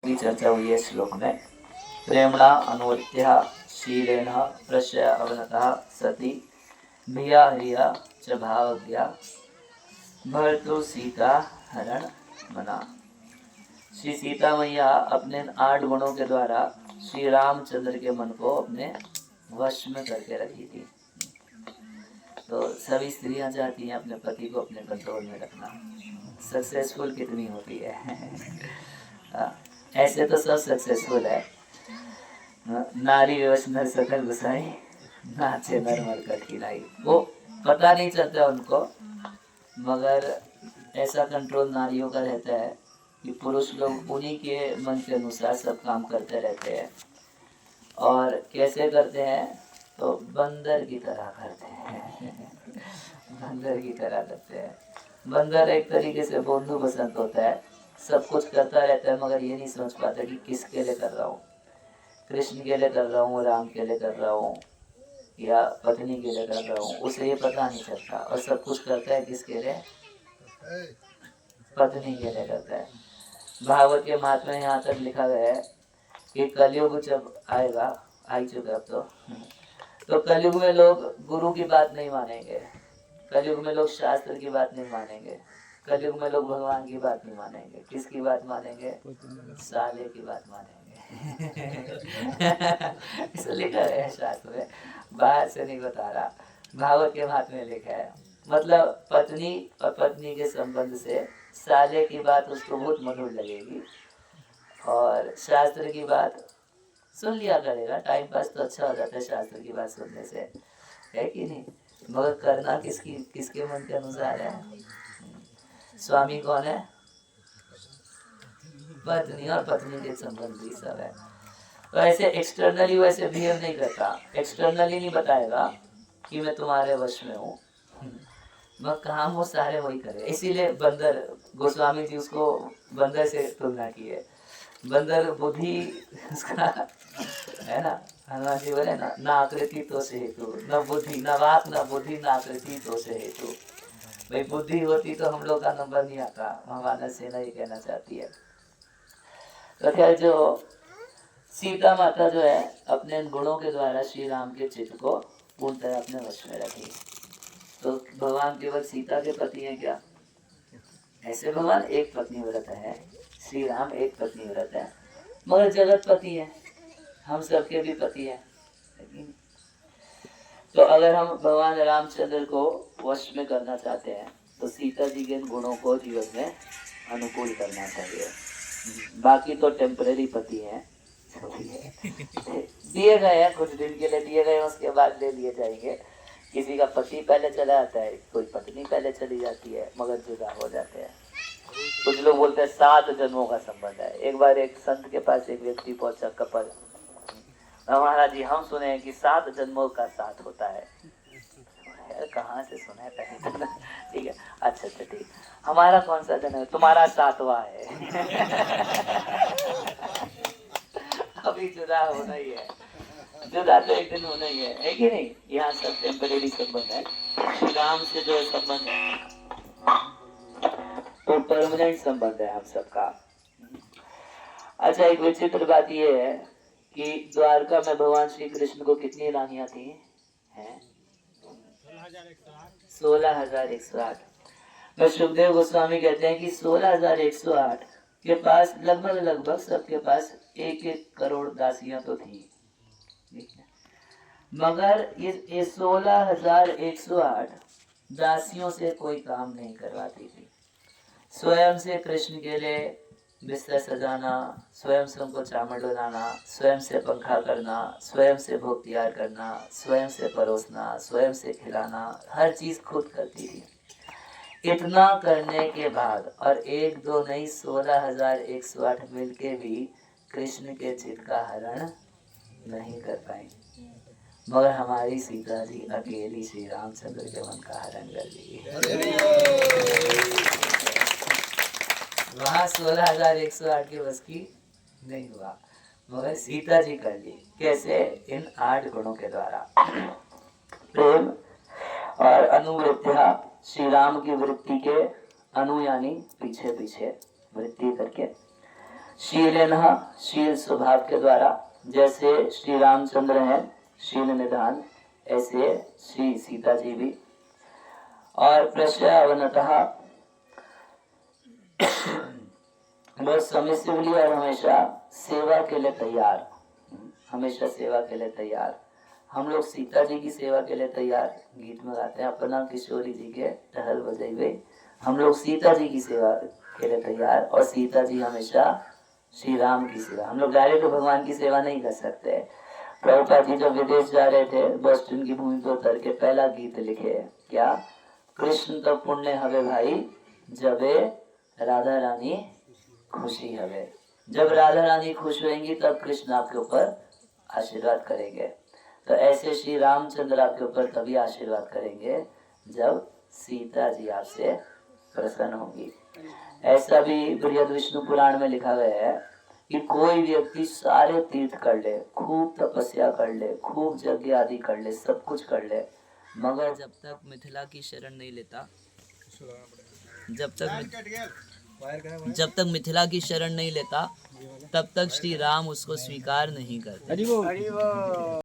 की चर्चा हुई है श्लोक में। प्रेमणा अनुवृत्त्या शीलेन प्रश्य अवनतः सती भिया ह्रिया च भावज्ञा भर्तृ सीता हरण मना। श्री सीता मैया अपने 8 गुणों के द्वारा श्री रामचंद्र के मन को अपने वश में करके रखी थी। तो सभी स्त्रियां चाहती हैं अपने पति को अपने कंट्रोल में रखना। सक्सेसफुल कितनी होती है। ऐसे तो सब सक्सेसफुल है। नारी विवश नर सकल गुसाई नाचे नर मर कठिनाई। वो पता नहीं चलता उनको, मगर ऐसा कंट्रोल नारियों का रहता है कि पुरुष लोग उन्हीं के मन के अनुसार सब काम करते रहते हैं। और कैसे करते हैं? तो बंदर की तरह करते हैं। बंदर की तरह करते हैं। बंदर एक तरीके से बोंदू बसंत होता है, सब कुछ करता रहता है मगर ये नहीं समझ पाता कि किसके लिए कर रहा हूँ। कृष्ण के लिए कर रहा हूँ, राम के लिए कर रहा हूँ, या पत्नी के लिए कर रहा हूँ, उसे ये पता नहीं चलता। और सब कुछ करता है किसके लिए? पत्नी के लिए करता है। भागवत के महात्म्य में यहाँ तक लिखा गया है कि कलयुग जब आएगा, आ ही चुका अब तो कलयुग में लोग गुरु की बात नहीं मानेंगे, कलयुग में लोग शास्त्र की बात नहीं मानेंगे, कलयुग में लोग भगवान की बात नहीं मानेंगे। किसकी बात मानेंगे? साले की बात मानेंगे। इसलिए लिखा है शास्त्र में, बाहर से नहीं बता रहा, भागवत के महात्म्य में लिखा है। मतलब पत्नी और पत्नी के संबंध से साले की बात उसको बहुत मधुर लगेगी और शास्त्र की बात सुन लिया करेगा। टाइम पास तो अच्छा हो जाता है शास्त्र की बात सुनने से, है कि नहीं? मगर करना किसके मन के अनुसार है? स्वामी कौन है? पत्नी, और पत्नी के संबंधी सब है। तो ऐसे एक्सटर्नली वैसे बिहेव नहीं करता, एक्सटर्नली नहीं बताएगा कि मैं तुम्हारे वश में हूँ, मगर काम वो सारे वही करे। इसीलिए बंदर, गोस्वामी जी उसको बंदर से तुलना की है। बंदर बुद्धि उसका है ना, हनुमान जी बोले ना आकृति तो से हेतु, न बुद्धि, न वाक, न बुद्धि, न आकृति तो से हेतु। भाई बुद्धि होती तो हम लोग का नंबर नहीं आता, महाभारत सेना ये कहना चाहती है। तो खैर जो सीता माता जो है अपने गुणों के द्वारा श्री राम के चित्त को पूर्णतः अपने वश में रखी। तो भगवान केवल सीता के पति हैं क्या? ऐसे भगवान एक पत्नी व्रत है, श्री राम एक पत्नी व्रत है, मगर जगत पति है, हम सबके भी पति है। तो अगर हम भगवान रामचंद्र को वश में करना चाहते हैं तो सीता जी के गुणों को जीवन में अनुकूल करना चाहिए। बाकी तो टेम्परेरी पति हैं, दिए गए हैं, कुछ दिन के लिए दिए गए, उसके बाद ले लिए जाएंगे। किसी का पति पहले चला आता है, कोई पत्नी पहले चली जाती है, मगर जुदा हो जाते हैं। कुछ लोग बोलते हैं 7 जन्मों का संबंध है। एक बार एक संत के पास एक व्यक्ति पहुंचा, कपल, महाराज जी हम सुने हैं कि 7 जन्मों का साथ होता है। कहाँ से सुना है पहले? ठीक है, अच्छा ठीक, हमारा कौन सा जन्म है? तुम्हारा 7वां है। अभी जुदा होना ही है, जुदा तो एक दिन होना ही है कि नहीं? यहाँ सब टेम्परेरी संबंध है, राम से जो संबंध है तो परमानेंट संबंध है हम सबका। अच्छा, एक विचित्र बात यह है कि द्वारका में भगवान श्री कृष्ण को कितनी रानियां थी? हैं 16,108। तो सुखदेव गोस्वामी कहते हैं कि 16,108 के पास लगभग सबके पास 1-1 करोड़ दासियां तो थी, मगर ये 16,108 दासियों से कोई काम नहीं करवाती थी। स्वयं से कृष्ण के लिए बिस्तर सजाना, स्वयं से उनको चावल डुलाना, स्वयं से पंखा करना, स्वयं से भोग तैयार करना, स्वयं से परोसना, स्वयं से खिलाना, हर चीज खुद करती थी। इतना करने के बाद और 1-2 नहीं 16,108 मिलके भी कृष्ण के चित्त का हरण नहीं कर पाए, मगर हमारी सीता जी अकेली श्री रामचंद्र के मन का हरण कर ली। वहाँ 16,108 की बस की नहीं हुआ, मगर सीता जी कर ली। कैसे? इन 8 गुणों के द्वारा। प्रेम और अनुवृत्तिया, श्री राम की वृत्ति के अनु यानी पीछे पीछे वृत्ति करके, शीलेनः शील स्वभाव के द्वारा, जैसे श्री रामचंद्र हैं शील निधान, ऐसे श्री सीता जी भी। और प्रश्यावनतः वह सबमिसिवली और हमेशा सेवा के लिए तैयार, हमेशा सेवा के लिए तैयार। हम लोग सीता जी की सेवा के लिए तैयार, गीत में गाते हैं अपना किशोरी जी के टहल बजाइए, हम लोग सीता जी की सेवा के लिए तैयार, और सीता जी हमेशा श्री राम की सेवा। हम लोग डायरेक्ट भगवान की सेवा नहीं कर सकते। प्रभुपाद जी जब विदेश जा रहे थे, बोस्टन की भूमि पर उतर के पहला गीत लिखे, क्या? कृष्ण तो पुण्य हवे भाई, जबे राधा रानी खुशी हवे। जब राधा रानी खुश होंगी तब कृष्ण आपके ऊपर आशीर्वाद करेंगे। तो ऐसे श्री रामचंद्र आपके ऊपर तभी आशीर्वाद करेंगे जब सीता जी आपसे प्रसन्न होंगी। ऐसा भी बृहद विष्णु पुराण में लिखा गया है कि कोई व्यक्ति सारे तीर्थ कर ले, खूब तपस्या कर ले, खूब यज्ञ आदि कर ले, सब कुछ कर ले, मगर जब तक मिथिला की शरण नहीं लेता, जब तक मिथिला की शरण नहीं लेता, तब तक श्री राम उसको स्वीकार नहीं करते।